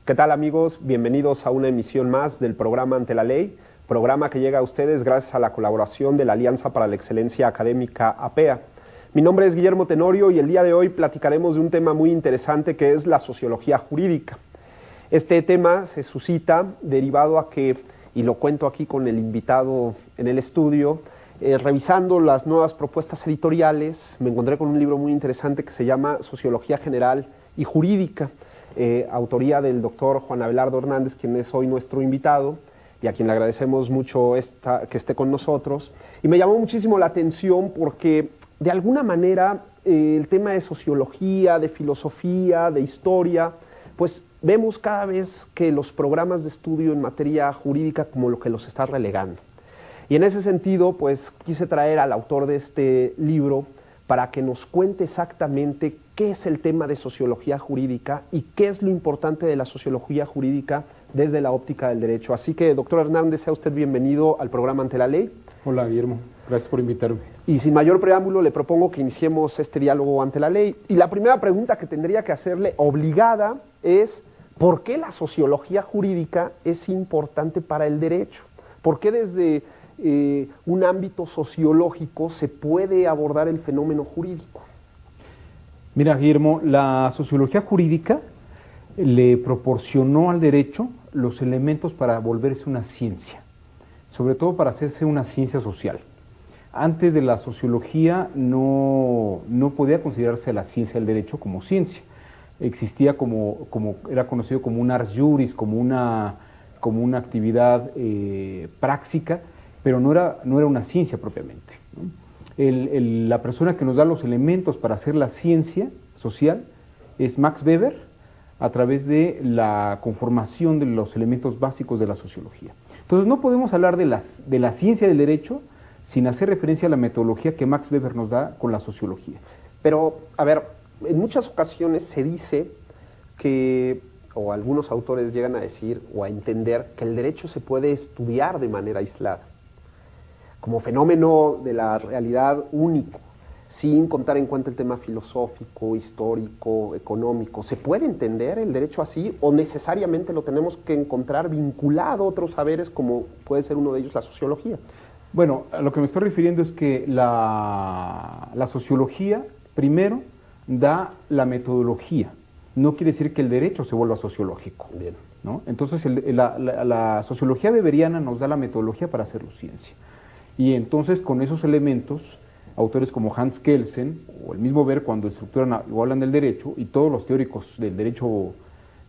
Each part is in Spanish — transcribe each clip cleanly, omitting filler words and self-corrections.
¿Qué tal, amigos? Bienvenidos a una emisión más del programa Ante la Ley, programa que llega a ustedes gracias a la colaboración de la Alianza para la Excelencia Académica APEA. Mi nombre es Guillermo Tenorio y el día de hoy platicaremos de un tema muy interesante que es la sociología jurídica. Este tema se suscita derivado a que, y lo cuento aquí con el invitado en el estudio, revisando las nuevas propuestas editoriales, me encontré con un libro muy interesante que se llama Sociología General y Jurídica, autoría del doctor Juan Abelardo Hernández, quien es hoy nuestro invitado y a quien le agradecemos mucho que esté con nosotros. Y me llamó muchísimo la atención porque de alguna manera el tema de sociología, de filosofía, de historia, pues vemos cada vez que los programas de estudio en materia jurídica como lo que los está relegando. Y en ese sentido, pues quise traer al autor de este libro para que nos cuente exactamente qué es el tema de sociología jurídica y qué es lo importante de la sociología jurídica desde la óptica del derecho. Así que, doctor Hernández, sea usted bienvenido al programa Ante la Ley. Hola, Guillermo. Gracias por invitarme. Y sin mayor preámbulo, le propongo que iniciemos este diálogo ante la ley. Y la primera pregunta que tendría que hacerle obligada es, ¿por qué la sociología jurídica es importante para el derecho? ¿Por qué desde un ámbito sociológico se puede abordar el fenómeno jurídico? Mira, Guillermo, la sociología jurídica le proporcionó al derecho los elementos para volverse una ciencia, sobre todo para hacerse una ciencia social. Antes de la sociología no podía considerarse la ciencia del derecho como ciencia. Existía era conocido como un ars juris, como una actividad práctica, pero no era una ciencia propiamente, ¿no? La persona que nos da los elementos para hacer la ciencia social es Max Weber, a través de la conformación de los elementos básicos de la sociología. Entonces no podemos hablar de la ciencia del derecho sin hacer referencia a la metodología que Max Weber nos da con la sociología. Pero, a ver, en muchas ocasiones se dice que, o algunos autores llegan a decir o a entender, que el derecho se puede estudiar de manera aislada, como fenómeno de la realidad único, sin contar en cuenta el tema filosófico, histórico, económico. ¿Se puede entender el derecho así o necesariamente lo tenemos que encontrar vinculado a otros saberes como puede ser uno de ellos la sociología? Bueno, a lo que me estoy refiriendo es que la sociología primero da la metodología. No quiere decir que el derecho se vuelva sociológico. Bien. ¿No? Entonces la sociología weberiana nos da la metodología para hacerlo ciencia. Y entonces con esos elementos, autores como Hans Kelsen o el mismo Weber, cuando estructuran o hablan del derecho, y todos los teóricos del derecho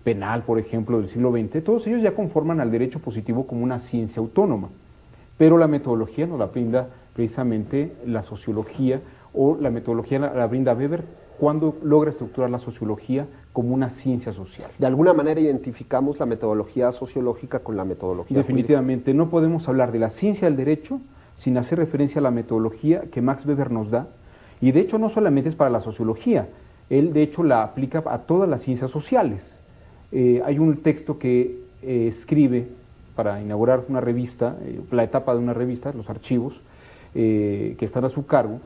penal, por ejemplo, del siglo XX, todos ellos ya conforman al derecho positivo como una ciencia autónoma. Pero la metodología nos la brinda precisamente la sociología, o la metodología la brinda Weber cuando logra estructurar la sociología como una ciencia social. De alguna manera identificamos la metodología sociológica con la metodología Definitivamente, jurídica. no podemos hablar de la ciencia del derecho sin hacer referencia a la metodología que Max Weber nos da, y de hecho no solamente es para la sociología, él de hecho la aplica a todas las ciencias sociales. Hay un texto que escribe para inaugurar una revista, la etapa de una revista, los archivos, que están a su cargo,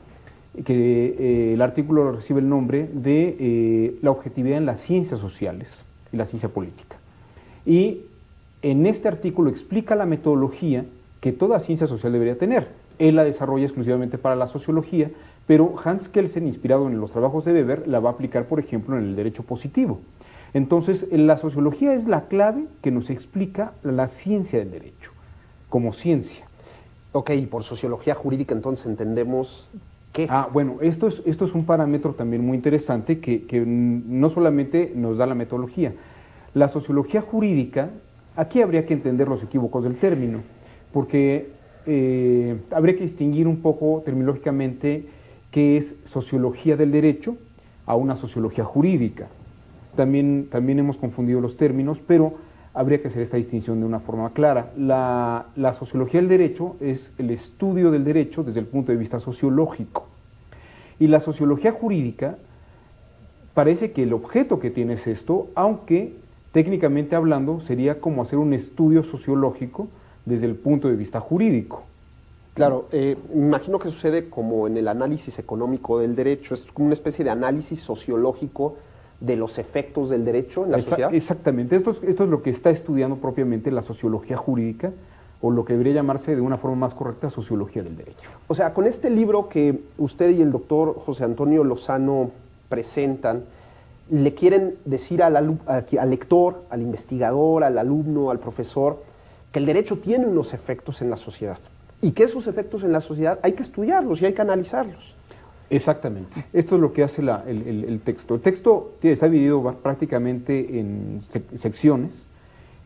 que el artículo recibe el nombre de la objetividad en las ciencias sociales y la ciencia política. Y en este artículo explica la metodología que toda ciencia social debería tener. Él la desarrolla exclusivamente para la sociología, pero Hans Kelsen, inspirado en los trabajos de Weber, la va a aplicar, por ejemplo, en el derecho positivo. Entonces, la sociología es la clave que nos explica la ciencia del derecho, como ciencia. Ok, y por sociología jurídica entonces entendemos qué. Bueno, esto es un parámetro también muy interesante que no solamente nos da la metodología. La sociología jurídica, aquí habría que entender los equívocos del término, porque habría que distinguir un poco terminológicamente qué es sociología del derecho a una sociología jurídica. También hemos confundido los términos, pero habría que hacer esta distinción de una forma clara. La sociología del derecho es el estudio del derecho desde el punto de vista sociológico. Y la sociología jurídica parece que el objeto que tiene es esto, aunque técnicamente hablando sería como hacer un estudio sociológico desde el punto de vista jurídico. Claro, me imagino que sucede como en el análisis económico del derecho, es como una especie de análisis sociológico de los efectos del derecho en la sociedad? Exactamente, esto es lo que está estudiando propiamente la sociología jurídica, o lo que debería llamarse de una forma más correcta sociología del derecho. O sea, con este libro que usted y el doctor José Antonio Lozano presentan, le quieren decir al lector, al investigador, al alumno, al profesor, que el derecho tiene unos efectos en la sociedad y que esos efectos en la sociedad hay que estudiarlos y hay que analizarlos. Exactamente, esto es lo que hace el texto. El texto está dividido prácticamente en secciones,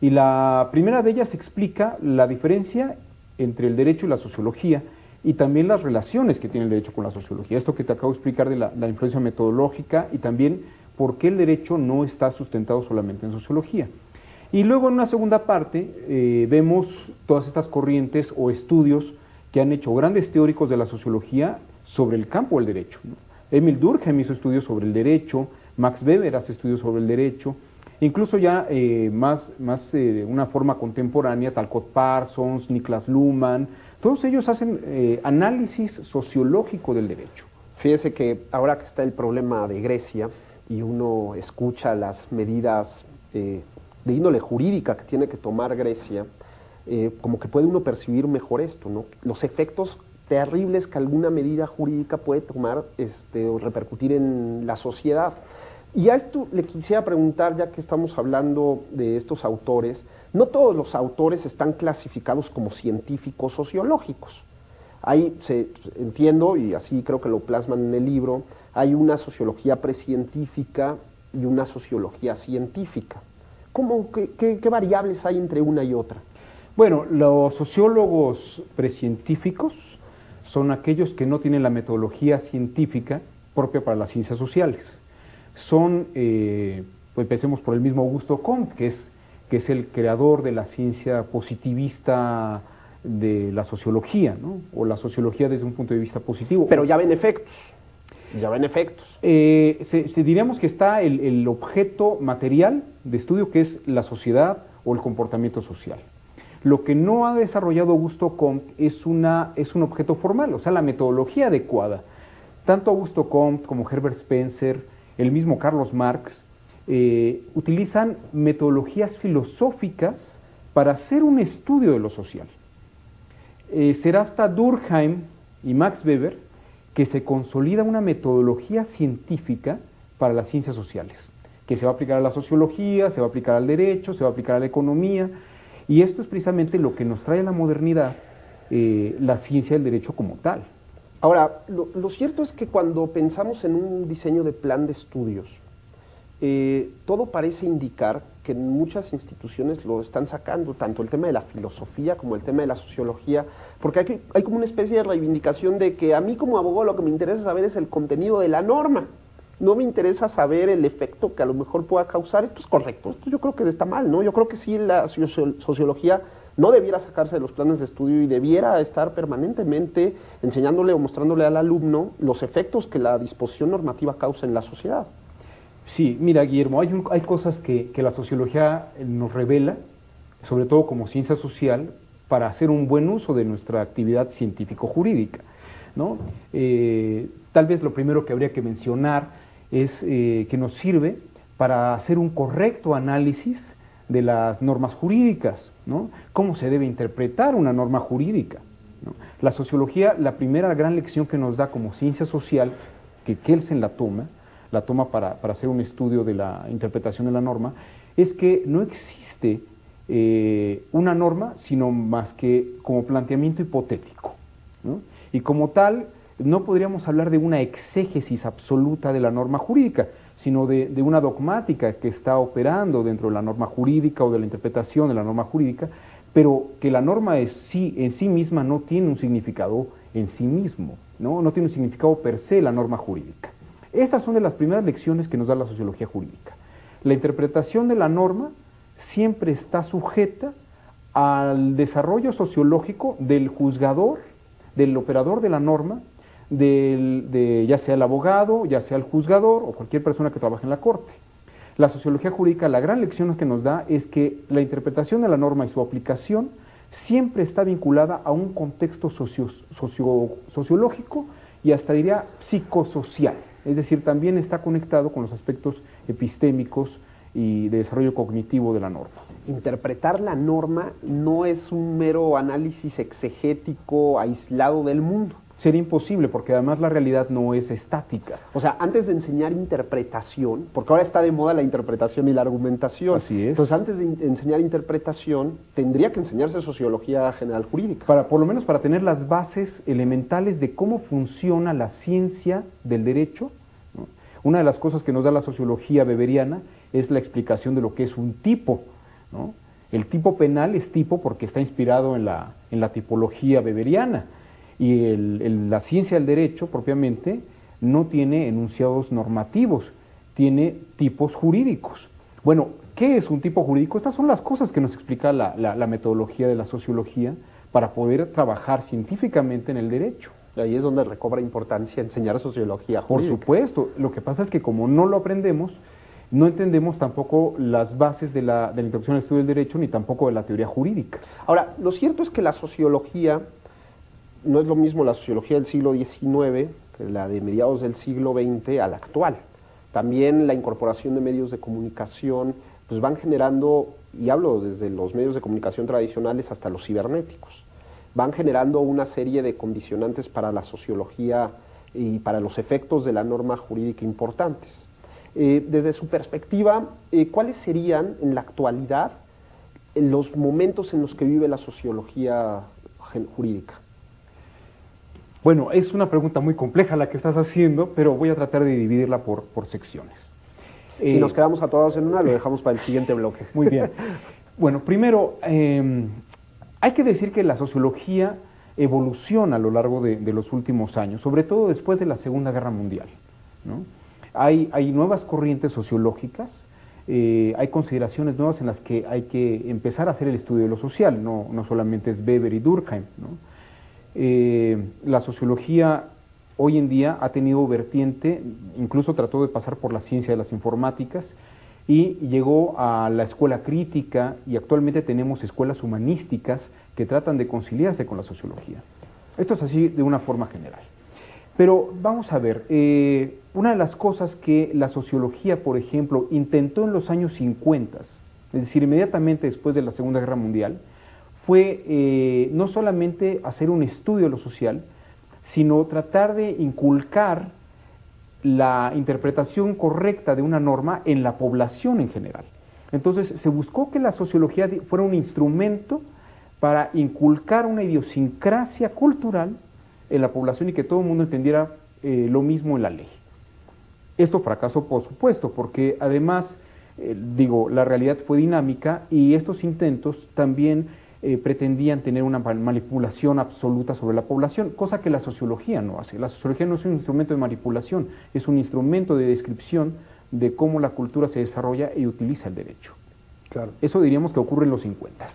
y la primera de ellas explica la diferencia entre el derecho y la sociología, y también las relaciones que tiene el derecho con la sociología. Esto que te acabo de explicar de la influencia metodológica, y también por qué el derecho no está sustentado solamente en sociología. Y luego en una segunda parte vemos todas estas corrientes o estudios que han hecho grandes teóricos de la sociología sobre el campo del derecho, ¿no? Emil Durkheim hizo estudios sobre el derecho, Max Weber hace estudios sobre el derecho, incluso ya una forma contemporánea, Talcott Parsons, Niklas Luhmann, todos ellos hacen análisis sociológico del derecho. Fíjese que ahora que está el problema de Grecia y uno escucha las medidas de índole jurídica que tiene que tomar Grecia, como que puede uno percibir mejor esto, ¿no? Los efectos terribles que alguna medida jurídica puede tomar o repercutir en la sociedad. Y a esto le quisiera preguntar, ya que estamos hablando de estos autores, no todos los autores están clasificados como científicos sociológicos. Entiendo, y así creo que lo plasman en el libro, hay una sociología precientífica y una sociología científica. ¿Qué variables hay entre una y otra? Bueno, los sociólogos precientíficos son aquellos que no tienen la metodología científica propia para las ciencias sociales. Son, pues empecemos por el mismo Augusto Comte, que es el creador de la ciencia positivista de la sociología, ¿no? O la sociología desde un punto de vista positivo. Pero ya ven efectos. Diríamos que está el objeto material de estudio, que es la sociedad o el comportamiento social. Lo que no ha desarrollado Augusto Comte es un objeto formal, o sea, la metodología adecuada. Tanto Augusto Comte como Herbert Spencer, el mismo Carlos Marx, utilizan metodologías filosóficas para hacer un estudio de lo social. Será hasta Durkheim y Max Weber que se consolida una metodología científica para las ciencias sociales, que se va a aplicar a la sociología, se va a aplicar al derecho, se va a aplicar a la economía, y esto es precisamente lo que nos trae a la modernidad la ciencia del derecho como tal. Ahora, lo cierto es que cuando pensamos en un diseño de plan de estudios, todo parece indicar que muchas instituciones lo están sacando, tanto el tema de la filosofía como el tema de la sociología, porque hay como una especie de reivindicación de que a mí como abogado lo que me interesa saber es el contenido de la norma, no me interesa saber el efecto que a lo mejor pueda causar. Esto es correcto, esto yo creo que está mal, ¿no? Yo creo que sí, la sociología no debiera sacarse de los planes de estudio y debiera estar permanentemente enseñándole o mostrándole al alumno los efectos que la disposición normativa causa en la sociedad. Sí, mira, Guillermo, hay cosas que la sociología nos revela, sobre todo como ciencia social, para hacer un buen uso de nuestra actividad científico-jurídica, ¿no? Tal vez lo primero que habría que mencionar es que nos sirve para hacer un correcto análisis de las normas jurídicas, ¿no? ¿Cómo se debe interpretar una norma jurídica, ¿no? La sociología, la primera gran lección que nos da como ciencia social, que Kelsen la toma para hacer un estudio de la interpretación de la norma, es que no existe una norma, sino más que como planteamiento hipotético, ¿no? Y como tal, no podríamos hablar de una exégesis absoluta de la norma jurídica, sino de una dogmática que está operando dentro de la norma jurídica o de la interpretación de la norma jurídica, pero que la norma en sí misma no tiene un significado en sí mismo, no tiene un significado per se la norma jurídica. Estas son de las primeras lecciones que nos da la sociología jurídica. La interpretación de la norma siempre está sujeta al desarrollo sociológico del juzgador, del operador de la norma, ya sea el abogado, ya sea el juzgador o cualquier persona que trabaje en la corte. La sociología jurídica, la gran lección que nos da es que la interpretación de la norma y su aplicación siempre está vinculada a un contexto sociológico y hasta diría psicosocial, es decir, también está conectado con los aspectos epistémicos y de desarrollo cognitivo de la norma. Interpretar la norma no es un mero análisis exegético aislado del mundo. Sería imposible, porque además la realidad no es estática. O sea, antes de enseñar interpretación, porque ahora está de moda la interpretación y la argumentación. Así es. Entonces, antes de enseñar interpretación, tendría que enseñarse sociología general jurídica. Por lo menos para tener las bases elementales de cómo funciona la ciencia del derecho, ¿no? Una de las cosas que nos da la sociología weberiana es la explicación de lo que es un tipo, ¿no? El tipo penal es tipo porque está inspirado en la tipología weberiana. Y la ciencia del derecho, propiamente, no tiene enunciados normativos, tiene tipos jurídicos. Bueno, ¿qué es un tipo jurídico? Estas son las cosas que nos explica la metodología de la sociología para poder trabajar científicamente en el derecho. Ahí es donde recobra importancia enseñar sociología jurídica. Por supuesto, lo que pasa es que como no lo aprendemos, no entendemos tampoco las bases de la introducción al estudio del derecho, ni tampoco de la teoría jurídica. Ahora, lo cierto es que la sociología no es lo mismo la sociología del siglo XIX que la de mediados del siglo XX a la actual. También la incorporación de medios de comunicación pues van generando, y hablo desde los medios de comunicación tradicionales hasta los cibernéticos, van generando una serie de condicionantes para la sociología y para los efectos de la norma jurídica importantes. Desde su perspectiva, ¿cuáles serían en la actualidad los momentos en los que vive la sociología jurídica? Bueno, es una pregunta muy compleja la que estás haciendo, pero voy a tratar de dividirla por secciones. Si nos quedamos atorados en una, lo dejamos para el siguiente bloque. Muy bien. Bueno, primero, hay que decir que la sociología evoluciona a lo largo de los últimos años, sobre todo después de la Segunda Guerra Mundial, ¿no? Hay nuevas corrientes sociológicas, hay consideraciones nuevas en las que hay que empezar a hacer el estudio de lo social, no solamente es Weber y Durkheim, ¿no? La sociología hoy en día ha tenido vertiente, incluso trató de pasar por la ciencia de las informáticas y llegó a la escuela crítica, y actualmente tenemos escuelas humanísticas que tratan de conciliarse con la sociología. Esto es así de una forma general. Pero vamos a ver, una de las cosas que la sociología, por ejemplo, intentó en los años 50, es decir, inmediatamente después de la Segunda Guerra Mundial, fue no solamente hacer un estudio de lo social, sino tratar de inculcar la interpretación correcta de una norma en la población en general. Entonces, se buscó que la sociología fuera un instrumento para inculcar una idiosincrasia cultural en la población y que todo el mundo entendiera lo mismo en la ley. Esto fracasó, por supuesto, porque además, la realidad fue dinámica y estos intentos también pretendían tener una manipulación absoluta sobre la población, cosa que la sociología no hace. La sociología no es un instrumento de manipulación, es un instrumento de descripción de cómo la cultura se desarrolla y utiliza el derecho. Claro. Eso diríamos que ocurre en los 50.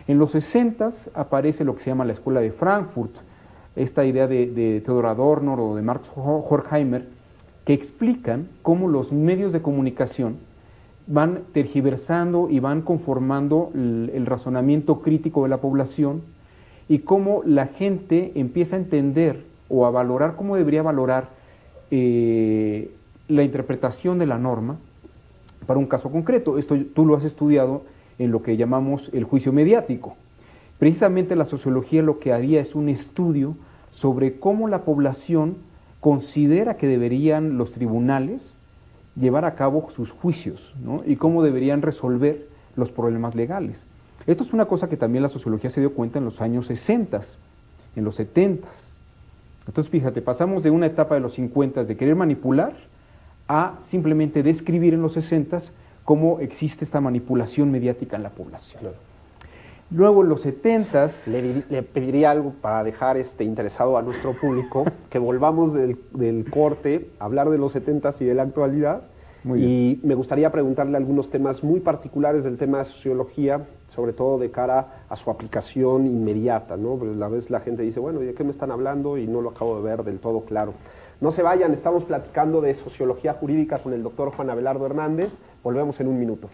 En los 60 aparece lo que se llama la Escuela de Frankfurt, esta idea de Theodor Adorno o de Max Horkheimer, que explican cómo los medios de comunicación van tergiversando y van conformando el razonamiento crítico de la población y cómo la gente empieza a entender o a valorar cómo debería valorar la interpretación de la norma para un caso concreto. Esto tú lo has estudiado en lo que llamamos el juicio mediático. Precisamente la sociología lo que haría es un estudio sobre cómo la población considera que deberían los tribunales llevar a cabo sus juicios, ¿no? Y cómo deberían resolver los problemas legales. Esto es una cosa que también la sociología se dio cuenta en los años 60, en los 70. Entonces, fíjate, pasamos de una etapa de los 50 de querer manipular a simplemente describir en los 60 cómo existe esta manipulación mediática en la población. Claro. Luego en los 70 le pediría algo para dejar interesado a nuestro público, que volvamos del corte a hablar de los 70 y de la actualidad. Y me gustaría preguntarle algunos temas muy particulares del tema de sociología, sobre todo de cara a su aplicación inmediata, ¿no? Porque a la vez la gente dice, bueno, ¿de qué me están hablando? Y no lo acabo de ver del todo claro. No se vayan, estamos platicando de sociología jurídica con el doctor Juan Abelardo Hernández. Volvemos en un minuto.